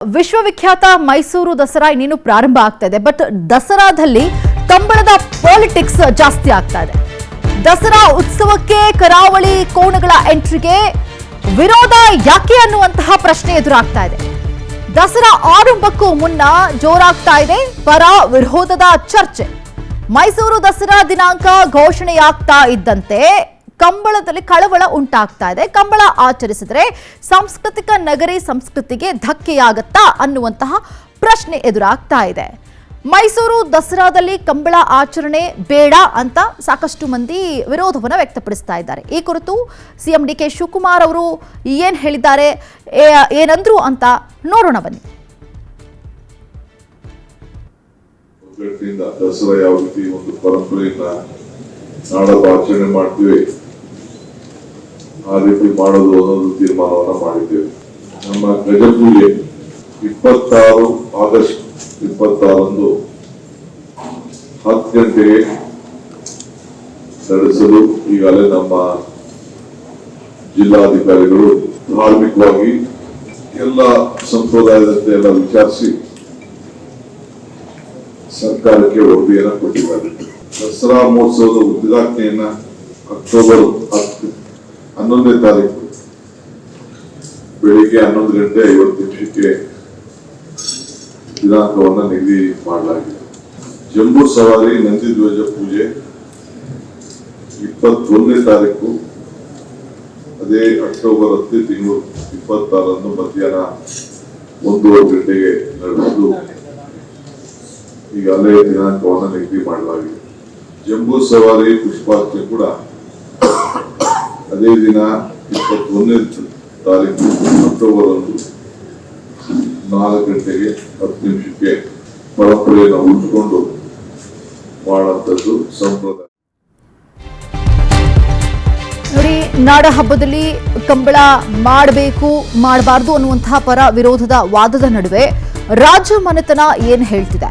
ವಿಶ್ವವಿಖ್ಯಾತ ಮೈಸೂರು ದಸರಾ ಇನ್ನೇನು ಪ್ರಾರಂಭ ಆಗ್ತಾ ಇದೆ. ಬಟ್ ದಸರಾದಲ್ಲಿ ಕಂಬಳದ ಪಾಲಿಟಿಕ್ಸ್ ಜಾಸ್ತಿ ಆಗ್ತಾ ಇದೆ. ದಸರಾ ಉತ್ಸವಕ್ಕೆ ಕರಾವಳಿ ಕೋಣಗಳ ಎಂಟ್ರಿಗೆ ವಿರೋಧ ಯಾಕೆ ಅನ್ನುವಂತಹ ಪ್ರಶ್ನೆ ಎದುರಾಗ್ತಾ ಇದೆ. ದಸರಾ ಆರಂಭಕ್ಕೂ ಮುನ್ನ ಜೋರಾಗ್ತಾ ಇದೆ ಪರ ವಿರೋಧದ ಚರ್ಚೆ. ಮೈಸೂರು ದಸರಾ ದಿನಾಂಕ ಘೋಷಣೆಯಾಗ್ತಾ ಇದ್ದಂತೆ ಕಂಬಳದಲ್ಲಿ ಕಳವಳ ಉಂಟಾಗ್ತಾ ಇದೆ. ಕಂಬಳ ಆಚರಿಸಿದರೆ ಸಾಂಸ್ಕೃತಿಕ ನಗರಿ ಸಂಸ್ಕೃತಿಗೆ ಧಕ್ಕೆಯಾಗತ್ತಾ ಅನ್ನುವಂತಹ ಪ್ರಶ್ನೆ ಎದುರಾಗ್ತಾ ಇದೆ. ಮೈಸೂರು ದಸರಾದಲ್ಲಿ ಕಂಬಳ ಆಚರಣೆ ಬೇಡ ಅಂತ ಸಾಕಷ್ಟು ಮಂದಿ ವಿರೋಧವನ್ನು ವ್ಯಕ್ತಪಡಿಸ್ತಾ ಇದ್ದಾರೆ. ಈ ಕುರಿತು ಸಿಎಂ ಡಿ ಕೆ ಶಿವಕುಮಾರ್ ಅವರು ಏನ್ ಹೇಳಿದ್ದಾರೆ, ಏನಂದ್ರು ಅಂತ ನೋಡೋಣ ಬನ್ನಿ. ದಸರಾ ಯಾವ ರೀತಿ ಒಂದು ಪರಂಪರೆಯನ್ನ ನಾಡಲು ಆಚರಣೆ ಮಾಡ್ತೀವಿ ಆ ರೀತಿ ಮಾಡೋದು ಅನ್ನೋದು ತೀರ್ಮಾನವನ್ನ ಮಾಡಿದ್ದೇವೆ. ನಮ್ಮ ಗಜಪೂಜೆ 26 ಆಗಸ್ಟ್ 26 10 ಗಂಟೆಗೆ ನಡೆಸಲು ಈಗಾಗಲೇ ನಮ್ಮ ಜಿಲ್ಲಾಧಿಕಾರಿಗಳು ಧಾರ್ಮಿಕವಾಗಿ ಎಲ್ಲ ಸಂಪ್ರದಾಯದಂತೆ ಎಲ್ಲ ವಿಚಾರಿಸಿ ಸರ್ಕಾರಕ್ಕೆ ವರದಿಯನ್ನು ಕೊಟ್ಟಿದ್ದಾರೆ. ದಸರಾ ಮಹೋತ್ಸವದ ಉದ್ಘಾಟನೆಯನ್ನ ಅಕ್ಟೋಬರ್ 11ನೇ ತಾರೀಕು ಬೆಳಿಗ್ಗೆ 11:50 ದಿನಾಂಕವನ್ನು ನಿಗದಿ ಮಾಡಲಾಗಿದೆ. ಜಂಬೂ ಸವಾರಿ ನಂದಿ ಧ್ವಜ ಪೂಜೆ 21ನೇ ತಾರೀಕು ಅದೇ ಅಕ್ಟೋಬರ್ 10 ತಿಂಗಳು 26 ಮಧ್ಯಾಹ್ನ 1:30 ಗಂಟೆಗೆ ನಡೆಸಲು ಈಗಾಗಲೇ ದಿನಾಂಕವನ್ನು ನಿಗದಿ ಮಾಡಲಾಗಿದೆ. ಜಂಬೂ ಸವಾರಿ ಪುಷ್ಪಾರ್ಚನೆ ಕೂಡ ಅದೇ ದಿನ 21ನೇ ತಾರೀಕು ಅಕ್ಟೋಬರ್ 4 ಗಂಟೆಗೆ 10 ಪರಂಪರೆಯನ್ನು ಉಳಿಸಿಕೊಂಡು ಮಾಡುವಂಥದ್ದು ಸಂಪ್ರದಾಯ. ನೋಡಿ, ನಾಡ ಹಬ್ಬದಲ್ಲಿ ಕಂಬಳ ಮಾಡಬೇಕು ಮಾಡಬಾರ್ದು ಅನ್ನುವಂತಹ ಪರ ವಿರೋಧದ ವಾದದ ನಡುವೆ ರಾಜ್ಯ ಮನೆತನ ಏನ್ ಹೇಳ್ತಿದೆ,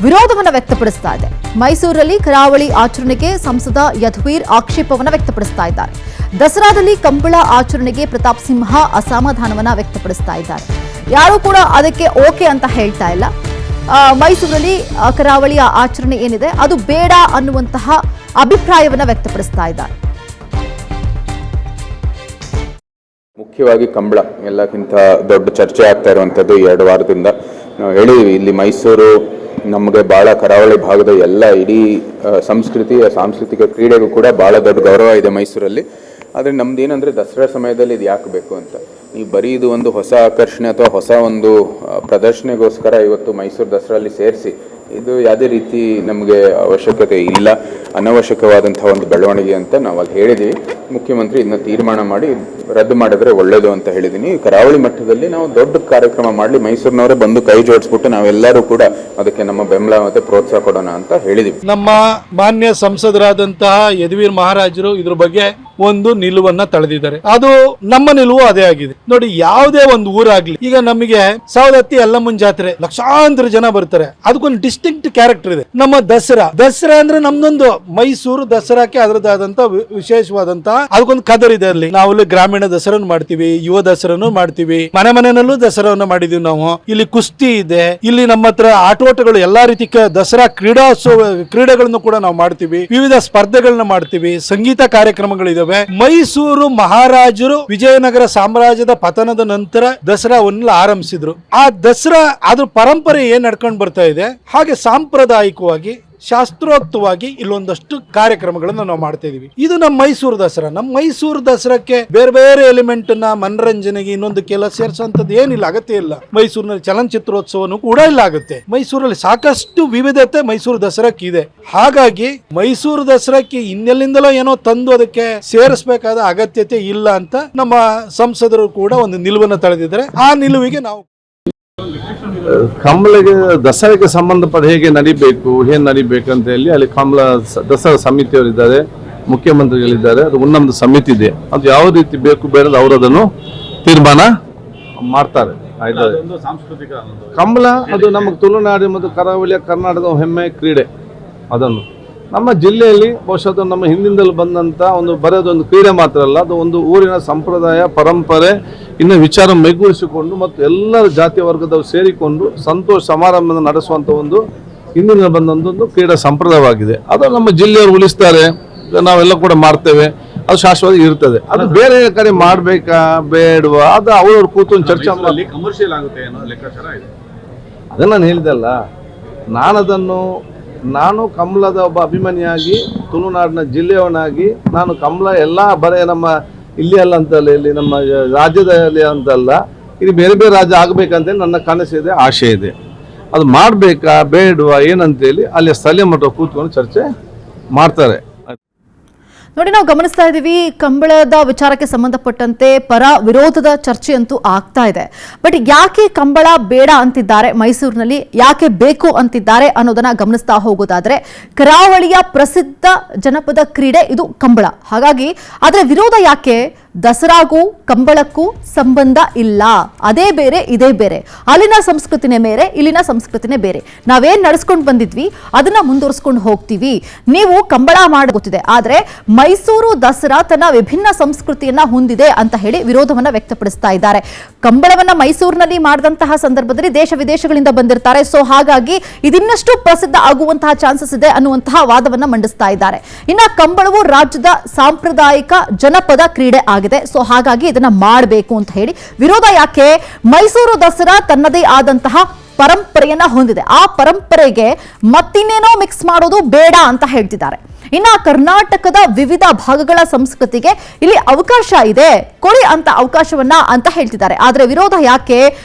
ವಿರೋಧವನ್ನು ವ್ಯಕ್ತಪಡಿಸ್ತಾ ಇದೆ. ಮೈಸೂರಲ್ಲಿ ಕರಾವಳಿ ಆಚರಣೆಗೆ ಸಂಸದ ಯದುವೀರ್ ಆಕ್ಷೇಪವನ್ನು ವ್ಯಕ್ತಪಡಿಸ್ತಾ ಇದ್ದಾರೆ. ದಸರಾದಲ್ಲಿ ಕಂಬಳ ಆಚರಣೆಗೆ ಪ್ರತಾಪ್ ಸಿಂಹ ಅಸಮಾಧಾನವನ್ನ ವ್ಯಕ್ತಪಡಿಸ್ತಾ ಇದ್ದಾರೆ. ಯಾರು ಕೂಡ ಅದಕ್ಕೆ ಓಕೆ ಅಂತ ಹೇಳ್ತಾ ಇಲ್ಲ. ಮೈಸೂರಲ್ಲಿ ಕರಾವಳಿಯ ಆಚರಣೆ ಏನಿದೆ ಅದು ಬೇಡ ಅನ್ನುವಂತಹ ಅಭಿಪ್ರಾಯವನ್ನ ವ್ಯಕ್ತಪಡಿಸ್ತಾ ಇದ್ದಾರೆ. ಮುಖ್ಯವಾಗಿ ಕಂಬಳ ಎಲ್ಲಕ್ಕಿಂತ ದೊಡ್ಡ ಚರ್ಚೆ ಆಗ್ತಾ ಇರುವಂಥದ್ದು 2 ವಾರದಿಂದ. ನಾವು ಹೇಳಿದ್ವಿ, ಇಲ್ಲಿ ಮೈಸೂರು ನಮಗೆ ಭಾಳ ಕರಾವಳಿ ಭಾಗದ ಎಲ್ಲ ಇಡೀ ಸಾಂಸ್ಕೃತಿಕ ಕ್ರೀಡೆಗೂ ಕೂಡ ಭಾಳ ದೊಡ್ಡ ಗೌರವ ಇದೆ ಮೈಸೂರಲ್ಲಿ. ಆದರೆ ನಮ್ದು ಏನಂದರೆ ದಸರಾ ಸಮಯದಲ್ಲಿ ಇದು ಯಾಕೆ ಬೇಕು ಅಂತ, ನೀವು ಬರೀ ಇದು ಒಂದು ಹೊಸ ಆಕರ್ಷಣೆ ಅಥವಾ ಹೊಸ ಒಂದು ಪ್ರದರ್ಶನೆಗೋಸ್ಕರ ಇವತ್ತು ಮೈಸೂರು ದಸರಲ್ಲಿ ಸೇರಿಸಿ ಇದು ಯಾವುದೇ ರೀತಿ ನಮಗೆ ಅವಶ್ಯಕತೆ ಇಲ್ಲ, ಅನವಶ್ಯಕವಾದಂಥ ಒಂದು ಬೆಳವಣಿಗೆ ಅಂತ ನಾವು ಅಲ್ಲಿ ಹೇಳಿದ್ದೀವಿ. ಮುಖ್ಯಮಂತ್ರಿ ಇದನ್ನ ತೀರ್ಮಾನ ಮಾಡಿ ರದ್ದು ಮಾಡಿದ್ರೆ ಒಳ್ಳೆಯದು ಅಂತ ಹೇಳಿದ್ದೀನಿ. ಕರಾವಳಿ ಮಟ್ಟದಲ್ಲಿ ನಾವು ದೊಡ್ಡ ಕಾರ್ಯಕ್ರಮ ಮಾಡಲಿ, ಮೈಸೂರಿನವರೇ ಬಂದು ಕೈ ಜೋಡಿಸ್ಬಿಟ್ಟು ನಾವೆಲ್ಲರೂ ಕೂಡ ಅದಕ್ಕೆ ನಮ್ಮ ಬೆಂಬಲ ಮತ್ತು ಪ್ರೋತ್ಸಾಹ ಕೊಡೋಣ ಅಂತ ಹೇಳಿದ್ದೀವಿ. ನಮ್ಮ ಮಾನ್ಯ ಸಂಸದರಾದಂತಹ ಯದುವೀರ್ ಮಹಾರಾಜರು ಇದ್ರ ಬಗ್ಗೆ ಒಂದು ನಿಲುವನ್ನ ತಳೆದಿದ್ದಾರೆ. ಅದು ನಮ್ಮ ನಿಲುವು ಅದೇ ಆಗಿದೆ. ನೋಡಿ, ಯಾವುದೇ ಒಂದು ಊರಾಗ್ಲಿ, ಈಗ ನಮಗೆ ಸವದತ್ತಿ ಯಲ್ಲಮ್ಮನ ಜಾತ್ರೆ ಲಕ್ಷಾಂತರ ಜನ ಬರ್ತಾರೆ, ಅದಕ್ಕೊಂದು ಡಿಸ್ಟಿಂಕ್ಟ್ ಕ್ಯಾರೆಕ್ಟರ್ ಇದೆ. ನಮ್ಮ ದಸರಾ ಅಂದ್ರೆ ನಮ್ದೊಂದು ಮೈಸೂರು ದಸರಾಕ್ಕೆ ಅದರದಾದಂತ ವಿಶೇಷವಾದಂತ ಅದಕ್ಕೊಂದು ಕದರ್ ಇದೆ. ಅಲ್ಲಿ ನಾವು ಗ್ರಾಮೀಣ ದಸರಾನು ಮಾಡ್ತೀವಿ, ಯುವ ದಸರಾನು ಮಾಡ್ತೀವಿ, ಮನೆಯಲ್ಲೂ ದಸರಾವನ್ನು ಮಾಡಿದೀವಿ ನಾವು. ಇಲ್ಲಿ ಕುಸ್ತಿ ಇದೆ, ಇಲ್ಲಿ ನಮ್ಮ ಹತ್ರ ಆಟೋಟಗಳು ಎಲ್ಲಾ ರೀತಿ ದಸರಾ ಕ್ರೀಡೆಗಳನ್ನು ಕೂಡ ನಾವು ಮಾಡ್ತೀವಿ, ವಿವಿಧ ಸ್ಪರ್ಧೆಗಳನ್ನ ಮಾಡ್ತೀವಿ, ಸಂಗೀತ ಕಾರ್ಯಕ್ರಮಗಳಿದಾವೆ. ಮೈಸೂರು ಮಹಾರಾಜರು ವಿಜಯನಗರ ಸಾಮ್ರಾಜ್ಯದ ಪತನದ ನಂತರ ದಸರಾವನ್ನು ಆರಂಭಿಸಿದ್ರು. ಆ ದಸರಾ ಅದ್ರ ಪರಂಪರೆ ಏನ್ ನಡ್ಕೊಂಡು ಬರ್ತಾ ಇದೆ, ಹಾಗೆ ಸಾಂಪ್ರದಾಯಿಕವಾಗಿ ಶಾಸ್ತ್ರೋಕ್ತವಾಗಿ ಇಲ್ಲೊಂದಷ್ಟು ಕಾರ್ಯಕ್ರಮಗಳನ್ನು ನಾವು ಮಾಡ್ತಾ ಇದೀವಿ. ಇದು ನಮ್ಮ ಮೈಸೂರು ದಸರಾ. ನಮ್ಮ ಮೈಸೂರು ದಸರಾಕ್ಕೆ ಬೇರೆ ಬೇರೆ ಎಲಿಮೆಂಟ್ ನ ಮನರಂಜನೆಗೆ ಇನ್ನೊಂದಕ್ಕೆಲ್ಲ ಸೇರಿಸುವಂತದ್ದು ಏನಿಲ್ಲ, ಅಗತ್ಯ ಇಲ್ಲ. ಮೈಸೂರಿನಲ್ಲಿ ಚಲನಚಿತ್ರೋತ್ಸವನು ಕೂಡ ಇಲ್ಲ ಆಗುತ್ತೆ. ಮೈಸೂರಲ್ಲಿ ಸಾಕಷ್ಟು ವಿವಿಧತೆ ಮೈಸೂರು ದಸರಾಕ್ಕೆ ಇದೆ. ಹಾಗಾಗಿ ಮೈಸೂರು ದಸರಾಕ್ಕೆ ಇನ್ನೆಲ್ಲಿಂದಲೋ ಏನೋ ತಂದು ಅದಕ್ಕೆ ಸೇರಿಸಬೇಕಾದ ಅಗತ್ಯತೆ ಇಲ್ಲ ಅಂತ ನಮ್ಮ ಸಂಸದರು ಕೂಡ ಒಂದು ನಿಲುವನ್ನು ತಳೆದಿದ್ದಾರೆ. ಆ ನಿಲುವಿಗೆ ನಾವು ಕಂಬಳಿಗೆ ದಸರಾಗೆ ಸಂಬಂಧಪಟ್ಟ ಹೇಗೆ ನಡಿಬೇಕು, ಏನ್ ನಡಿಬೇಕು ಅಂತ ಹೇಳಿ ಅಲ್ಲಿ ಕಂಬಳ ದಸರಾ ಸಮಿತಿಯವರಿದ್ದಾರೆ, ಮುಖ್ಯಮಂತ್ರಿಗಳಿದ್ದಾರೆ, ಅದು ಒಂದೊಂದು ಸಮಿತಿ ಇದೆ. ಅದು ಯಾವ ರೀತಿ ಬೇಕು ಬೇಡ ಅವರು ಅದನ್ನು ತೀರ್ಮಾನ ಮಾಡ್ತಾರೆ. ಕಂಬಳ ಅದು ನಮಗೆ ತುಳುನಾಡು ಮತ್ತು ಕರಾವಳಿಯ ಕರ್ನಾಟಕದ ಹೆಮ್ಮೆ ಕ್ರೀಡೆ. ಅದನ್ನು ನಮ್ಮ ಜಿಲ್ಲೆಯಲ್ಲಿ ಬಹುಶಃ ಅದು ನಮ್ಮ ಹಿಂದಿಂದಲೂ ಬಂದಂಥ ಒಂದು ಬರೆಯೋದೊಂದು ಕ್ರೀಡೆ ಮಾತ್ರ ಅಲ್ಲ, ಅದು ಒಂದು ಊರಿನ ಸಂಪ್ರದಾಯ ಪರಂಪರೆ ಇನ್ನು ವಿಚಾರ ಮೈಗೂಡಿಸಿಕೊಂಡು ಮತ್ತು ಎಲ್ಲರ ಜಾತಿ ವರ್ಗದವರು ಸೇರಿಕೊಂಡು ಸಂತೋಷ ಸಮಾರಂಭ ನಡೆಸುವಂಥ ಒಂದು ಹಿಂದಿನ ಬಂದೊಂದು ಕ್ರೀಡಾ ಸಂಪ್ರದಾಯವಾಗಿದೆ. ಅದು ನಮ್ಮ ಜಿಲ್ಲೆಯವರು ಉಳಿಸ್ತಾರೆ, ನಾವೆಲ್ಲ ಕೂಡ ಮಾಡ್ತೇವೆ, ಅದು ಶಾಶ್ವತ ಇರ್ತದೆ. ಅದು ಬೇರೆ ಕಡೆ ಮಾಡಬೇಕಾ ಬೇಡವಾ ಅದು ಅವ್ರವ್ರ ಕೂತು ಚರ್ಚೆ ಮಾಡಿ ಕಮರ್ಷಿಯಲ್ ಆಗುತ್ತೆ ಅನ್ನೋ ಲೆಕ್ಕಾಚಾರ ಇದೆ. ಅದನ್ನು ನಾನು ಹೇಳಿದೆಲ್ಲ, ನಾನು ಕಮಲದ ಒಬ್ಬ ಅಭಿಮಾನಿಯಾಗಿ ತುಳುನಾಡಿನ ಜಿಲ್ಲೆಯವನಾಗಿ ನಾನು ಕಮಲ ಎಲ್ಲ ಬರೇ ನಮ್ಮ ಇಲ್ಲಿ ಅಲ್ಲ ಅಂತಲ್ಲ, ಇಲ್ಲಿ ನಮ್ಮ ರಾಜ್ಯದಲ್ಲಿ ಅಂತಲ್ಲ, ಇಲ್ಲಿ ಬೇರೆ ಬೇರೆ ರಾಜ್ಯ ಆಗಬೇಕಂತೇಳಿ ನನ್ನ ಕನಸಿದೆ, ಆಶೆ ಇದೆ. ಅದು ಮಾಡಬೇಕಾ ಬೇಡವಾ ಏನಂತೇಳಿ ಅಲ್ಲಿ ಸ್ಥಳೀಯ ಮಟ್ಟ ಕೂತ್ಕೊಂಡು ಚರ್ಚೆ ಮಾಡ್ತಾರೆ. ನೋಡಿ, ನಾವು ಗಮನಿಸ್ತಾ ಇದ್ದೀವಿ ಕಂಬಳದ ವಿಚಾರಕ್ಕೆ ಸಂಬಂಧಪಟ್ಟಂತೆ ಪರ ವಿರೋಧದ ಚರ್ಚೆ ಅಂತೂ ಆಗ್ತಾ ಇದೆ. ಬಟ್ ಯಾಕೆ ಕಂಬಳ ಬೇಡ ಅಂತಿದ್ದಾರೆ ಮೈಸೂರಿನಲ್ಲಿ, ಯಾಕೆ ಬೇಕು ಅಂತಿದ್ದಾರೆ ಅನ್ನೋದನ್ನ ಗಮನಿಸ್ತಾ ಹೋಗೋದಾದ್ರೆ, ಕರಾವಳಿಯ ಪ್ರಸಿದ್ಧ ಜನಪದ ಕ್ರೀಡೆ ಇದು ಕಂಬಳ. ಹಾಗಾಗಿ ಅದರ ವಿರೋಧ ಯಾಕೆ? ದಸರಾಗೂ ಕಂಬಳಕ್ಕೂ ಸಂಬಂಧ ಇಲ್ಲ, ಅದೇ ಬೇರೆ ಇದೇ ಬೇರೆ. ಅಲ್ಲಿನ ಸಂಸ್ಕೃತಿನೇ ಬೇರೆ, ಇಲ್ಲಿನ ಸಂಸ್ಕೃತಿನೇ ಬೇರೆ. ನಾವೇನ್ ನಡೆಸ್ಕೊಂಡು ಬಂದಿದ್ವಿ ಅದನ್ನ ಮುಂದುವರಿಸ್ಕೊಂಡು ಹೋಗ್ತೀವಿ. ನೀವು ಕಂಬಳ ಮಾಡಿ ಗೊತ್ತಿದೆ, ಆದ್ರೆ ಮೈಸೂರು ದಸರಾ ತನ್ನ ವಿಭಿನ್ನ ಸಂಸ್ಕೃತಿಯನ್ನ ಹೊಂದಿದೆ ಅಂತ ಹೇಳಿ ವಿರೋಧವನ್ನ ವ್ಯಕ್ತಪಡಿಸ್ತಾ ಇದ್ದಾರೆ. ಕಂಬಳವನ್ನ ಮೈಸೂರಿನಲ್ಲಿ ಮಾಡಿದಂತಹ ಸಂದರ್ಭದಲ್ಲಿ ದೇಶ ವಿದೇಶಗಳಿಂದ ಬಂದಿರ್ತಾರೆ. ಸೊ ಹಾಗಾಗಿ ಇದಿನ್ನಷ್ಟು ಪ್ರಸಿದ್ಧ ಆಗುವಂತಹ ಚಾನ್ಸಸ್ ಇದೆ ಅನ್ನುವಂತಹ ವಾದವನ್ನ ಮಂಡಿಸ್ತಾ ಇದ್ದಾರೆ. ಇನ್ನ ಕಂಬಳವು ರಾಜ್ಯದ ಸಾಂಪ್ರದಾಯಿಕ ಜನಪದ ಕ್ರೀಡೆ ಆಗಿದೆ. ಸೊ ಹಾಗಾಗಿ ಇದನ್ನ ಮಾಡಬೇಕು ಅಂತ ಹೇಳಿ ವಿರೋಧ ಯಾಕೆ? ಮೈಸೂರು ದಸರಾ ತನ್ನದೇ ಆದಂತಹ ಪರಂಪರೆಯನ್ನ ಹೊಂದಿದೆ. ಆ ಪರಂಪರೆಗೆ ಮತ್ತಿನ್ನೇನೋ ಮಿಕ್ಸ್ ಮಾಡೋದು ಬೇಡ ಅಂತ ಹೇಳ್ತಿದ್ದಾರೆ. ಇನ್ನ ಕರ್ನಾಟಕದ ವಿವಿಧ ಭಾಗಗಳ ಸಂಸ್ಕೃತಿಗೆ ಇಲ್ಲಿ ಅವಕಾಶ ಇದೆ, ಕೊಡಿ ಅಂತ ಅವಕಾಶವನ್ನ ಅಂತ ಹೇಳ್ತಿದ್ದಾರೆ. ಆದ್ರೆ ವಿರೋಧ ಯಾಕೆ?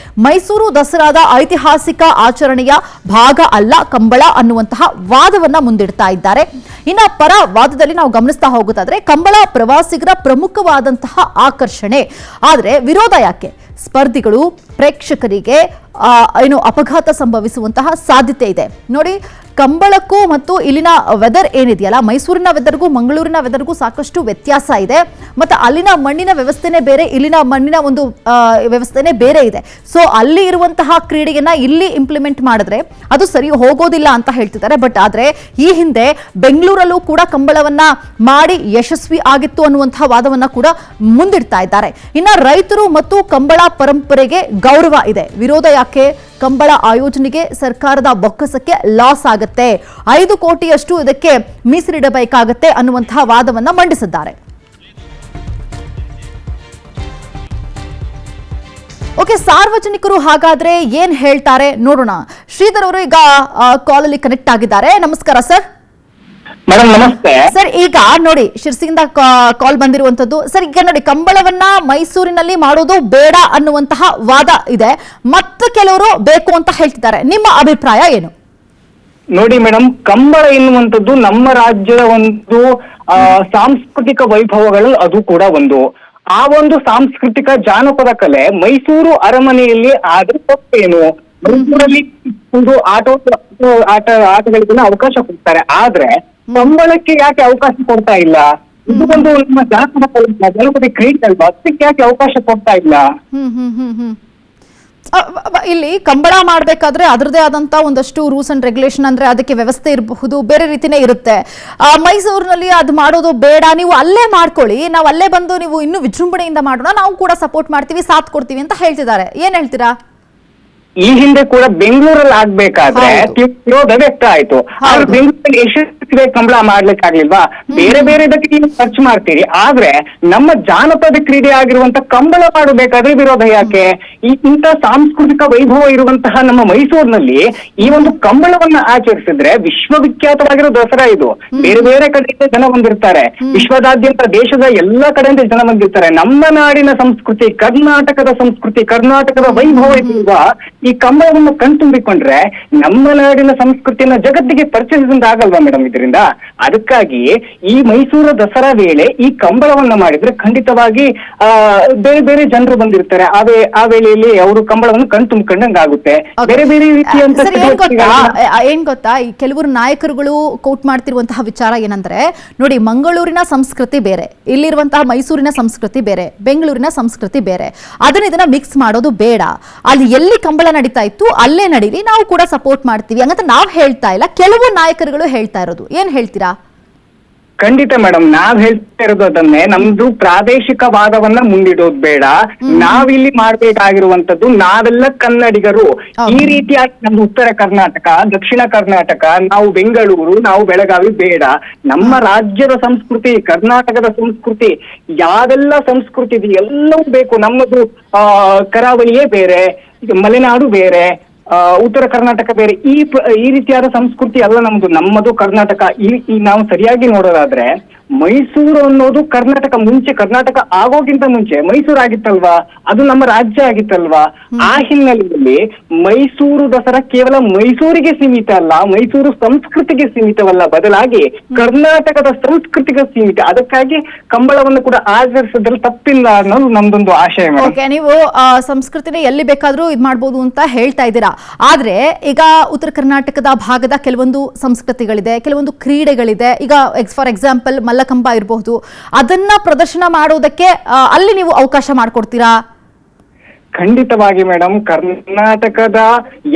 ಮೈಸೂರು ದಸರಾದ ಐತಿಹಾಸಿಕ ಆಚರಣೆಯ ಭಾಗ ಅಲ್ಲ ಕಂಬಳ ಅನ್ನುವಂತಹ ವಾದವನ್ನ ಮುಂದಿಡ್ತಾ ಇದ್ದಾರೆ. ಇನ್ನ ಪರ ವಾದದಲ್ಲಿ ನಾವು ಗಮನಿಸ್ತಾ ಹೋಗೋದಾದ್ರೆ ಕಂಬಳ ಪ್ರವಾಸಿಗರ ಪ್ರಮುಖವಾದಂತಹ ಆಕರ್ಷಣೆ. ಆದ್ರೆ ವಿರೋಧ ಯಾಕೆ? ಸ್ಪರ್ಧಿಗಳು ಪ್ರೇಕ್ಷಕರಿಗೆ ಅಪಘಾತ ಸಂಭವಿಸುವಂತಹ ಸಾಧ್ಯತೆ ಇದೆ. ನೋಡಿ, ಕಂಬಳಕ್ಕೂ ಮತ್ತು ಇಲ್ಲಿನ ವೆದರ್ ಏನಿದೆಯಲ್ಲ, ಮೈಸೂರಿನ ವೆದರ್ಗೂ ಮಂಗಳೂರಿನ ವೆದರ್ಗೂ ಸಾಕಷ್ಟು ವ್ಯತ್ಯಾಸ ಇದೆ. ಮತ್ತು ಅಲ್ಲಿನ ಮಣ್ಣಿನ ವ್ಯವಸ್ಥೆನೇ ಬೇರೆ, ಇಲ್ಲಿನ ಮಣ್ಣಿನ ಒಂದು ವ್ಯವಸ್ಥೆನೇ ಬೇರೆ ಇದೆ. ಸೊ ಅಲ್ಲಿ ಇರುವಂತಹ ಕ್ರೀಡೆಯನ್ನ ಇಲ್ಲಿ ಇಂಪ್ಲಿಮೆಂಟ್ ಮಾಡಿದ್ರೆ ಅದು ಸರಿ ಹೋಗೋದಿಲ್ಲ ಅಂತ ಹೇಳ್ತಿದ್ದಾರೆ. ಬಟ್ ಆದ್ರೆ ಈ ಹಿಂದೆ ಬೆಂಗಳೂರಲ್ಲೂ ಕೂಡ ಕಂಬಳವನ್ನ ಮಾಡಿ ಯಶಸ್ವಿ ಆಗಿತ್ತು ಅನ್ನುವಂತಹ ವಾದವನ್ನ ಕೂಡ ಮುಂದಿಡ್ತಾ ಇದ್ದಾರೆ. ಇನ್ನ ರೈತರು ಮತ್ತು ಕಂಬಳ ಪರಂಪರೆಗೆ ಗೌರವ ಇದೆ. ವಿರೋಧ ಯಾಕೆ? ಕಂಬಳ ಆಯೋಜನೆಗೆ ಸರ್ಕಾರದ ಬೊಕ್ಕಸಕ್ಕೆ ಲಾಸ್ ಆಗುತ್ತೆ, 5 ಕೋಟಿಯಷ್ಟು ಇದಕ್ಕೆ ಮೀಸಲಿಡಬೇಕಾಗತ್ತೆ ಅನ್ನುವಂತಹ ವಾದವನ್ನ ಮಂಡಿಸಿದ್ದಾರೆ. ಓಕೆ, ಸಾರ್ವಜನಿಕರು ಹಾಗಾದ್ರೆ ಏನ್ ಹೇಳ್ತಾರೆ ನೋಡೋಣ. ಶ್ರೀಧರ್ ಅವರು ಈಗ ಕಾಲ್ ಅಲ್ಲಿ ಕನೆಕ್ಟ್ ಆಗಿದ್ದಾರೆ. ನಮಸ್ಕಾರ ಸರ್. ಮೇಡಮ್ ನಮಸ್ತೆ ಸರ್. ಈಗ ನೋಡಿ, ಶಿರ್ಸಿಯಿಂದ ಕಾಲ್ ಬಂದಿರುವಂತದ್ದು. ಸರ್, ಈಗ ನೋಡಿ, ಕಂಬಳವನ್ನ ಮೈಸೂರಿನಲ್ಲಿ ಮಾಡೋದು ಬೇಡ ಅನ್ನುವಂತಹ ವಾದ ಇದೆ, ಮತ್ತು ಕೆಲವರು ಬೇಕು ಅಂತ ಹೇಳ್ತಿದ್ದಾರೆ. ನಿಮ್ಮ ಅಭಿಪ್ರಾಯ ಏನು? ನೋಡಿ ಮೇಡಮ್, ಕಂಬಳ ಎನ್ನುವಂಥದ್ದು ನಮ್ಮ ರಾಜ್ಯದ ಒಂದು ಸಾಂಸ್ಕೃತಿಕ ವೈಭವಗಳು, ಅದು ಕೂಡ ಒಂದು. ಆ ಒಂದು ಸಾಂಸ್ಕೃತಿಕ ಜಾನಪದ ಕಲೆ ಮೈಸೂರು ಅರಮನೆಯಲ್ಲಿ ಆದ್ರೆ ತಪ್ಪೇನು? ಮೈಸೂರಲ್ಲಿ ಒಂದು ಆಟಗಳಿಗೆಲ್ಲ ಅವಕಾಶ ಕೊಡ್ತಾರೆ, ಆದ್ರೆ ಕಂಬಳಕ್ಕೆ ಯಾಕೆ ಅವಕಾಶ ಕೊಡ್ತಾ ಇಲ್ಲ? ಇದು ಒಂದು ನಮ್ಮ ಜನಪದ ಕ್ರೀಡೆ ಅಲ್ವಾ, ಅದಕ್ಕೆ ಯಾಕೆ ಅವಕಾಶ ಕೊಡ್ತಾ ಇಲ್ಲ? ಇಲ್ಲಿ ಕಂಬಳ ಮಾಡ್ಬೇಕಾದ್ರೆ ಅದರದೇ ಆದಂತ ಒಂದಷ್ಟು ರೂಲ್ಸ್ ಅಂಡ್ ರೆಗ್ಯುಲೇಷನ್, ಅಂದ್ರೆ ಅದಕ್ಕೆ ವ್ಯವಸ್ಥೆ ಇರಬಹುದು, ಬೇರೆ ರೀತಿನೇ ಇರುತ್ತೆ. ಮೈಸೂರಿನಲ್ಲಿ ಅದು ಮಾಡೋದು ಬೇಡ, ನೀವು ಅಲ್ಲೇ ಮಾಡ್ಕೊಳ್ಳಿ, ನಾವು ಅಲ್ಲೇ ಬಂದು ನೀವು ಇನ್ನೂ ವಿಜೃಂಭಣೆಯಿಂದ ಮಾಡೋಣ, ನಾವು ಕೂಡ ಸಪೋರ್ಟ್ ಮಾಡ್ತೀವಿ, ಸಾಥ್ ಕೊಡ್ತೀವಿ ಅಂತ ಹೇಳ್ತಿದ್ದಾರೆ. ಏನ್ ಹೇಳ್ತೀರಾ? ಈ ಹಿಂದೆ ಕೂಡ ಬೆಂಗಳೂರಲ್ಲಿ ಆಗ್ಬೇಕಾದ್ರೆ ವಿರೋಧ ವ್ಯಕ್ತ ಆಯ್ತು. ಆದ್ರೆ ಬೆಂಗಳೂರಲ್ಲಿ ಯಶಸ್ವಿ ಕಂಬಳ ಮಾಡ್ಲಿಕ್ಕಾಗ್ಲಿಲ್ವಾ? ಬೇರೆ ಬೇರೆ ಇದಕ್ಕೆ ನೀವು ಖರ್ಚು ಮಾಡ್ತೀರಿ, ಆದ್ರೆ ನಮ್ಮ ಜಾನಪದ ಕ್ರೀಡೆ ಆಗಿರುವಂತ ಕಂಬಳ ಮಾಡಬೇಕಾದ್ರೆ ವಿರೋಧ ಯಾಕೆ? ಇಂಥ ಸಾಂಸ್ಕೃತಿಕ ವೈಭವ ಇರುವಂತಹ ನಮ್ಮ ಮೈಸೂರಿನಲ್ಲಿ ಈ ಒಂದು ಕಂಬಳವನ್ನ ಆಚರಿಸಿದ್ರೆ ವಿಶ್ವವಿಖ್ಯಾತವಾಗಿರೋ ದಸರಾ ಇದು. ಬೇರೆ ಬೇರೆ ಕಡೆಯಿಂದ ಜನ ಬಂದಿರ್ತಾರೆ, ವಿಶ್ವದಾದ್ಯಂತ ದೇಶದ ಎಲ್ಲಾ ಕಡೆಯಿಂದ ಜನ ಬಂದಿರ್ತಾರೆ. ನಮ್ಮ ನಾಡಿನ ಸಂಸ್ಕೃತಿ, ಕರ್ನಾಟಕದ ಸಂಸ್ಕೃತಿ, ಕರ್ನಾಟಕದ ವೈಭವ ಇರುವ ಈ ಕಂಬಳವನ್ನು ಕಣ್ತುಂಬಿಕೊಂಡ್ರೆ ನಮ್ಮ ನಾಡಿನ ಸಂಸ್ಕೃತಿಯನ್ನ ಜಗತ್ತಿಗೆ ಪರಿಚಯಿಸಿದಂತ ಆಗಲ್ವಾ ಮೇಡಮ್ ಇದರಿಂದ? ಅದಕ್ಕಾಗಿ ಈ ಮೈಸೂರು ದಸರಾ ವೇಳೆ ಈ ಕಂಬಳವನ್ನ ಮಾಡಿದ್ರೆ ಖಂಡಿತವಾಗಿ ಬೇರೆ ಬೇರೆ ಜನರು ಬಂದಿರ್ತಾರೆ. ಆ ವೇಳೆಯಲ್ಲಿ ಅವರು ಕಂಬಳವನ್ನು ಕಣ್ತುಂಬಿಕೊಂಡಂಗೆ ಆಗುತ್ತೆ. ಬೇರೆ ಬೇರೆ ರೀತಿಯಂತ ಏನ್ ಗೊತ್ತಾ, ಈ ಕೆಲವರು ನಾಯಕರುಗಳು ಕೋಟ್ ಮಾಡ್ತಿರುವಂತಹ ವಿಚಾರ ಏನಂದ್ರೆ, ನೋಡಿ, ಮಂಗಳೂರಿನ ಸಂಸ್ಕೃತಿ ಬೇರೆ, ಇಲ್ಲಿರುವಂತಹ ಮೈಸೂರಿನ ಸಂಸ್ಕೃತಿ ಬೇರೆ, ಬೆಂಗಳೂರಿನ ಸಂಸ್ಕೃತಿ ಬೇರೆ, ಇದನ್ನ ಮಿಕ್ಸ್ ಮಾಡೋದು ಬೇಡ. ಅಲ್ಲಿ ಎಲ್ಲಿ ಕಂಬಳ ನಡೀತಾ ಇತ್ತು ಅಲ್ಲೇ ನಡೀಲಿ, ನಾವು ಕೂಡ ಸಪೋರ್ಟ್ ಮಾಡ್ತೀವಿ ಅಂತ ನಾವು ಹೇಳ್ತಾ ಇಲ್ಲ, ಕೆಲವು ನಾಯಕರುಗಳು ಹೇಳ್ತಾ ಇರೋದು. ಏನ್ ಹೇಳ್ತೀರಾ? ಖಂಡಿತ ಮೇಡಮ್, ನಾವ್ ಹೇಳ್ತಾ ಇರೋದು ಅದನ್ನೇ. ನಮ್ದು ಪ್ರಾದೇಶಿಕವಾದವನ್ನ ಮುಂದಿಡೋದು ಬೇಡ. ನಾವಿಲ್ಲಿ ಮಾಡ್ಬೇಕಾಗಿರುವಂತದ್ದು, ನಾವೆಲ್ಲ ಕನ್ನಡಿಗರು. ಈ ರೀತಿಯಾಗಿ ನಮ್ದು ಉತ್ತರ ಕರ್ನಾಟಕ, ದಕ್ಷಿಣ ಕರ್ನಾಟಕ, ನಾವು ಬೆಂಗಳೂರು, ನಾವು ಬೆಳಗಾವಿ ಬೇಡ. ನಮ್ಮ ರಾಜ್ಯದ ಸಂಸ್ಕೃತಿ, ಕರ್ನಾಟಕದ ಸಂಸ್ಕೃತಿ, ಯಾವೆಲ್ಲ ಸಂಸ್ಕೃತಿ ಇದೆ ಎಲ್ಲವೂ ಬೇಕು. ನಮ್ಮದು ಕರಾವಳಿಯೇ ಬೇರೆ, ಮಲೆನಾಡು ಬೇರೆ, ಉತ್ತರ ಕರ್ನಾಟಕ ಬೇರೆ. ಈ ರೀತಿಯಾದ ಸಂಸ್ಕೃತಿ ಅಲ್ಲ ನಮ್ಮದು ಕರ್ನಾಟಕ. ಈ ನಾವು ಸರಿಯಾಗಿ ನೋಡೋದಾದ್ರೆ ಮೈಸೂರು ಅನ್ನೋದು ಕರ್ನಾಟಕ ಆಗೋಕ್ಕಿಂತ ಮುಂಚೆ ಮೈಸೂರು ಆಗಿತ್ತಲ್ವಾ, ಅದು ನಮ್ಮ ರಾಜ್ಯ ಆಗಿತ್ತಲ್ವಾ. ಆ ಹಿನ್ನೆಲೆಯಲ್ಲಿ ಮೈಸೂರು ದಸರಾ ಕೇವಲ ಮೈಸೂರಿಗೆ ಸೀಮಿತ ಅಲ್ಲ, ಮೈಸೂರು ಸಂಸ್ಕೃತಿಗೆ ಸೀಮಿತವಲ್ಲ, ಬದಲಾಗಿ ಕರ್ನಾಟಕದ ಸಂಸ್ಕೃತಿಗೆ ಸೀಮಿತ. ಅದಕ್ಕಾಗಿ ಕಂಬಳವನ್ನು ಕೂಡ ಆಚರಿಸಿದ್ರೆ ತಪ್ಪಿಲ್ಲ ಅನ್ನೋದು ನಮ್ದೊಂದು ಆಶಯ. ಓಕೆ, ನೀವು ಸಂಸ್ಕೃತಿನ ಎಲ್ಲಿ ಬೇಕಾದ್ರೂ ಇದ್ ಮಾಡ್ಬೋದು ಅಂತ ಹೇಳ್ತಾ ಇದ್ದೀರಾ. ಆದ್ರೆ ಈಗ ಉತ್ತರ ಕರ್ನಾಟಕದ ಭಾಗದ ಕೆಲವೊಂದು ಸಂಸ್ಕೃತಿಗಳಿದೆ, ಕೆಲವೊಂದು ಕ್ರೀಡೆಗಳಿದೆ. ಈಗ ಫಾರ್ ಎಕ್ಸಾಂಪಲ್ ಮಲ್ಲಕಂಬ ಇರಬಹುದು, ಅದನ್ನ ಪ್ರದರ್ಶನ ಮಾಡೋದಕ್ಕೆ ಅಲ್ಲಿ ನೀವು ಅವಕಾಶ ಮಾಡಿಕೊಡ್ತೀರಾ? ಖಂಡಿತವಾಗಿ ಮೇಡಮ್, ಕರ್ನಾಟಕದ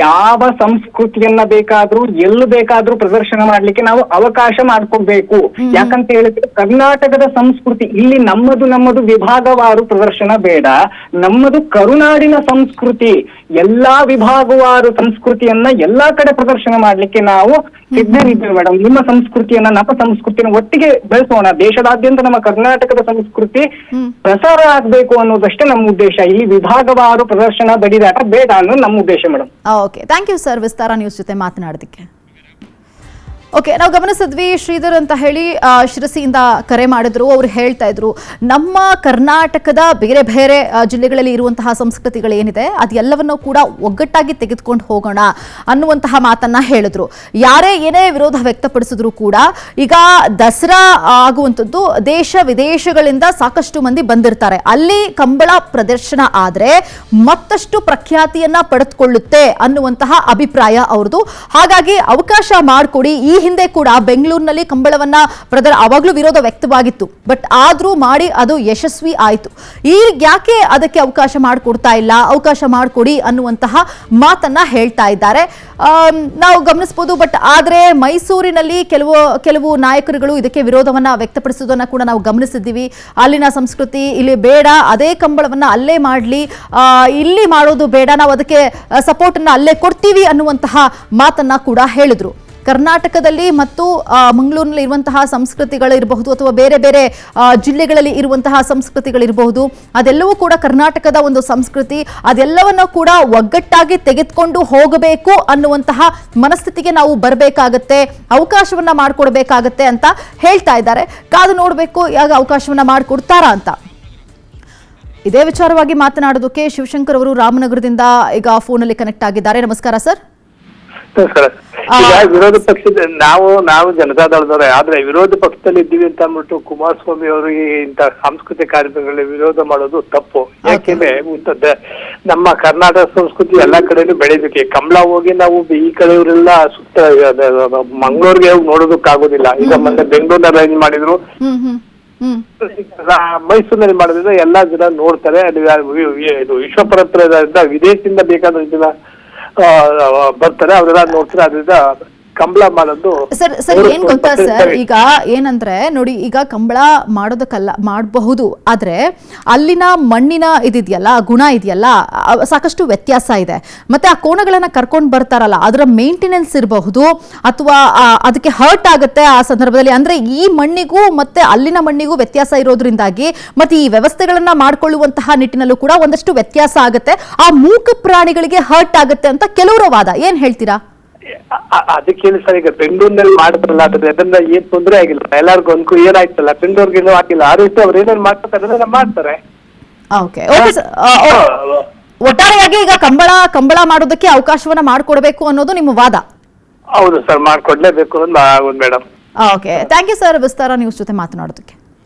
ಯಾವ ಸಂಸ್ಕೃತಿಯನ್ನ ಬೇಕಾದ್ರೂ ಎಲ್ಲಿ ಬೇಕಾದ್ರೂ ಪ್ರದರ್ಶನ ಮಾಡ್ಲಿಕ್ಕೆ ನಾವು ಅವಕಾಶ ಮಾಡ್ಕೊಡ್ಬೇಕು. ಯಾಕಂತ ಹೇಳಿದ್ರೆ ಕರ್ನಾಟಕದ ಸಂಸ್ಕೃತಿ ಇಲ್ಲಿ ನಮ್ಮದು ವಿಭಾಗವಾರು ಪ್ರದರ್ಶನ ಬೇಡ. ನಮ್ಮದು ಕರುನಾಡಿನ ಸಂಸ್ಕೃತಿ, ಎಲ್ಲಾ ವಿಭಾಗವಾರು ಸಂಸ್ಕೃತಿಯನ್ನ ಎಲ್ಲಾ ಕಡೆ ಪ್ರದರ್ಶನ ಮಾಡ್ಲಿಕ್ಕೆ ನಾವು ಸಿದ್ಧರಿದ್ದೇವೆ ಮೇಡಮ್. ನಿಮ್ಮ ಸಂಸ್ಕೃತಿಯನ್ನ, ನಮ್ಮ ಸಂಸ್ಕೃತಿಯನ್ನು ಒಟ್ಟಿಗೆ ಬೆಳೆಸೋಣ. ದೇಶದಾದ್ಯಂತ ನಮ್ಮ ಕರ್ನಾಟಕದ ಸಂಸ್ಕೃತಿ ಪ್ರಸಾರ ಆಗ್ಬೇಕು ಅನ್ನೋದಷ್ಟೇ ನಮ್ಮ ಉದ್ದೇಶ. ಇಲ್ಲಿ ವಿಭಾಗವಾರು ಪ್ರದರ್ಶನ, ಬಡಿದಾಟ ಬೇಡ ಅನ್ನೋದು ನಮ್ಮ ಉದ್ದೇಶ madam. Okay, thank you sir Vistara News ಜೊತೆ ಮಾತನಾಡೋದಕ್ಕೆ. ಓಕೆ, ನಾವು ಗಮನಿಸಿದ್ವಿ ಶ್ರೀಧರ್ ಅಂತ ಹೇಳಿ ಶಿರಸಿಯಿಂದ ಕರೆ ಮಾಡಿದ್ರು. ಅವರು ಹೇಳ್ತಾ ಇದ್ರು, ನಮ್ಮ ಕರ್ನಾಟಕದ ಬೇರೆ ಬೇರೆ ಜಿಲ್ಲೆಗಳಲ್ಲಿ ಇರುವಂತಹ ಸಂಸ್ಕೃತಿಗಳೇನಿದೆ ಅದೆಲ್ಲವನ್ನೂ ಕೂಡ ಒಗ್ಗಟ್ಟಾಗಿ ತೆಗೆದುಕೊಂಡು ಹೋಗೋಣ ಅನ್ನುವಂತಹ ಮಾತನ್ನ ಹೇಳಿದ್ರು. ಯಾರೇ ಏನೇ ವಿರೋಧ ವ್ಯಕ್ತಪಡಿಸಿದ್ರು ಕೂಡ ಈಗ ದಸರಾ ಆಗುವಂಥದ್ದು ದೇಶ ವಿದೇಶಗಳಿಂದ ಸಾಕಷ್ಟು ಮಂದಿ ಬಂದಿರ್ತಾರೆ. ಅಲ್ಲಿ ಕಂಬಳ ಪ್ರದರ್ಶನ ಆದ್ರೆ ಮತ್ತಷ್ಟು ಪ್ರಖ್ಯಾತಿಯನ್ನ ಪಡೆದುಕೊಳ್ಳುತ್ತೆ ಅನ್ನುವಂತಹ ಅಭಿಪ್ರಾಯ ಅವ್ರದ್ದು. ಹಾಗಾಗಿ ಅವಕಾಶ ಮಾಡಿಕೊಡಿ. ಈ ಹಿಂದೆ ಕೂಡ ಬೆಂಗಳೂರಿನಲ್ಲಿ ಕಂಬಳವನ್ನ ಅವಾಗ್ಲೂ ವಿರೋಧ ವ್ಯಕ್ತವಾಗಿತ್ತು, ಬಟ್ ಆದ್ರೂ ಮಾಡಿ ಅದು ಯಶಸ್ವಿ ಆಯಿತು. ಈಗ ಯಾಕೆ ಅದಕ್ಕೆ ಅವಕಾಶ ಮಾಡಿಕೊಡ್ತಾ ಇಲ್ಲ, ಅವಕಾಶ ಮಾಡಿಕೊಡಿ ಅನ್ನುವಂತಹ ಮಾತನ್ನ ಹೇಳ್ತಾ ಇದ್ದಾರೆ. ನಾವು ಗಮನಿಸಬಹುದು. ಬಟ್ ಆದ್ರೆ ಮೈಸೂರಿನಲ್ಲಿ ಕೆಲವು ನಾಯಕರುಗಳು ಇದಕ್ಕೆ ವಿರೋಧವನ್ನ ವ್ಯಕ್ತಪಡಿಸುವುದನ್ನ ಕೂಡ ನಾವು ಗಮನಿಸಿದ್ದೀವಿ. ಅಲ್ಲಿನ ಸಂಸ್ಕೃತಿ ಇಲ್ಲಿ ಬೇಡ, ಅದೇ ಕಂಬಳವನ್ನ ಅಲ್ಲೇ ಮಾಡ್ಲಿ, ಇಲ್ಲಿ ಮಾಡೋದು ಬೇಡ, ನಾವು ಅದಕ್ಕೆ ಸಪೋರ್ಟ್ ಅನ್ನ ಅಲ್ಲೇ ಕೊಡ್ತೀವಿ ಅನ್ನುವಂತಹ ಮಾತನ್ನ ಕೂಡ ಹೇಳಿದ್ರು. ಕರ್ನಾಟಕದಲ್ಲಿ ಮತ್ತು ಮಂಗಳೂರಿನಲ್ಲಿ ಇರುವಂತಹ ಸಂಸ್ಕೃತಿಗಳಿರಬಹುದು ಅಥವಾ ಬೇರೆ ಬೇರೆ ಜಿಲ್ಲೆಗಳಲ್ಲಿ ಇರುವಂತಹ ಸಂಸ್ಕೃತಿಗಳಿರಬಹುದು, ಅದೆಲ್ಲವೂ ಕೂಡ ಕರ್ನಾಟಕದ ಒಂದು ಸಂಸ್ಕೃತಿ. ಅದೆಲ್ಲವನ್ನೂ ಕೂಡ ಒಗ್ಗಟ್ಟಾಗಿ ತೆಗೆದುಕೊಂಡು ಹೋಗಬೇಕು ಅನ್ನುವಂತಹ ಮನಸ್ಥಿತಿಗೆ ನಾವು ಬರಬೇಕಾಗತ್ತೆ, ಅವಕಾಶವನ್ನ ಮಾಡಿಕೊಡ್ಬೇಕಾಗತ್ತೆ ಅಂತ ಹೇಳ್ತಾ ಇದ್ದಾರೆ. ಕಾದು ನೋಡಬೇಕು ಯಾಗ ಅವಕಾಶವನ್ನ ಮಾಡಿಕೊಡ್ತಾರಾ ಅಂತ. ಇದೇ ವಿಚಾರವಾಗಿ ಮಾತನಾಡೋದಕ್ಕೆ ಶಿವಶಂಕರ್ ಅವರು ರಾಮನಗರದಿಂದ ಈಗ ಫೋನಲ್ಲಿ ಕನೆಕ್ಟ್ ಆಗಿದ್ದಾರೆ. ನಮಸ್ಕಾರ ಸರ್. ನಮಸ್ಕಾರ. ಈಗ ವಿರೋಧ ಪಕ್ಷದ ನಾವು ಜನತಾದಳದವರೇ, ಆದ್ರೆ ವಿರೋಧ ಪಕ್ಷದಲ್ಲಿ ಇದ್ದೀವಿ ಅಂತ ಅಂದ್ಬಿಟ್ಟು ಕುಮಾರಸ್ವಾಮಿ ಅವರಿಗೆ ಇಂತ ಸಾಂಸ್ಕೃತಿಕ ಕಾರ್ಯಕ್ರಮಗಳಲ್ಲಿ ವಿರೋಧ ಮಾಡೋದು ತಪ್ಪು. ಯಾಕೆಂದ್ರೆ ನಮ್ಮ ಕರ್ನಾಟಕ ಸಂಸ್ಕೃತಿ ಎಲ್ಲಾ ಕಡೆನೂ ಬೆಳಿಬೇಕು. ಕಂಬಳ ಹೋಗಿ ನಾವು ಈ ಕಡೆಯವರೆಲ್ಲ ಸುತ್ತ ಮಂಗಳೂರಿಗೆ ಹೋಗಿ ನೋಡೋದಕ್ಕಾಗೋದಿಲ್ಲ. ಈಗ ಮೊನ್ನೆ ಬೆಂಗಳೂರಿನಲ್ಲಿ ಅರೇಂಜ್ ಮಾಡಿದ್ರು, ಮೈಸೂರಿನಲ್ಲಿ ಮಾಡೋದ್ರಿಂದ ಎಲ್ಲಾ ಜನ ನೋಡ್ತಾರೆ. ಇದು ವಿಶ್ವ ಪರಂಪರೆ ವಿದೇಶದಿಂದ ಬೇಕಾದ ಜನ ಬರ್ತಾರೆ, ಅವರೆಲ್ಲ ನೋಡ್ತಾರೆ. ಅದರಿಂದ ಕಂಬಳ ಮಾಡೋದು ಸರ್ ಏನ್ ಗೊತ್ತಾ ಸರ್, ಈಗ ಏನಂದ್ರೆ ನೋಡಿ, ಈಗ ಕಂಬಳ ಮಾಡೋದಕ್ಕಲ್ಲ ಮಾಡಬಹುದು, ಆದ್ರೆ ಅಲ್ಲಿನ ಮಣ್ಣಿನ ಇದಿದೆಯಲ್ಲ, ಗುಣ ಇದೆಯಲ್ಲ, ಸಾಕಷ್ಟು ವ್ಯತ್ಯಾಸ ಇದೆ. ಮತ್ತೆ ಆ ಕೋಣಗಳನ್ನ ಕರ್ಕೊಂಡು ಬರ್ತಾರಲ್ಲ, ಅದರ ಮೇಂಟೆನೆನ್ಸ್ ಇರಬಹುದು ಅಥವಾ ಅದಕ್ಕೆ ಹರ್ಟ್ ಆಗುತ್ತೆ ಆ ಸಂದರ್ಭದಲ್ಲಿ. ಅಂದ್ರೆ ಈ ಮಣ್ಣಿಗೂ ಮತ್ತೆ ಅಲ್ಲಿನ ಮಣ್ಣಿಗೂ ವ್ಯತ್ಯಾಸ ಇರೋದ್ರಿಂದಾಗಿ ಮತ್ತೆ ಈ ವ್ಯವಸ್ಥೆಗಳನ್ನ ಮಾಡ್ಕೊಳ್ಳುವಂತಹ ನಿಟ್ಟಿನಲ್ಲೂ ಕೂಡ ಒಂದಷ್ಟು ವ್ಯತ್ಯಾಸ ಆಗುತ್ತೆ. ಆ ಮೂಕ ಪ್ರಾಣಿಗಳಿಗೆ ಹರ್ಟ್ ಆಗುತ್ತೆ ಅಂತ ಕೆಲವರ ವಾದ. ಏನ್ ಹೇಳ್ತೀರಾ? ಅದಕ್ಕೇನು ಸರ್, ಈಗ ಬೆಂಗಳೂರಿನಲ್ಲಿ ಮಾಡ್ತಾರಲ್ಲ, ಅದರಿಂದ ಏನ್ ತೊಂದರೆ ಆಗಿಲ್ಲ, ಎಲ್ಲರಿಗೂ ಅನ್ಕೂ ಏನಾಯ್ತಲ್ಲ, ಬೆಂಗಳೂರಿಗೇನು ಆಗಿಲ್ಲ. ಆ ರೀತಿ ಅವ್ರು ಏನೇನು ಮಾಡ್ತಾರೆ ಮಾಡ್ತಾರೆ. ಒಟ್ಟಾರೆಯಾಗಿ ಈಗ ಕಂಬಳ ಮಾಡೋದಕ್ಕೆ ಅವಕಾಶವನ್ನ ಮಾಡಿಕೊಡ್ಬೇಕು ಅನ್ನೋದು ನಿಮ್ಮ ವಾದ? ಹೌದು ಸರ್, ಮಾಡ್ಕೊಡ್ಲೇಬೇಕು ಅನ್ನೋದು madam. Okay, thank you sir Vistara News ಜೊತೆ ಮಾತನಾಡೋದಕ್ಕೆ.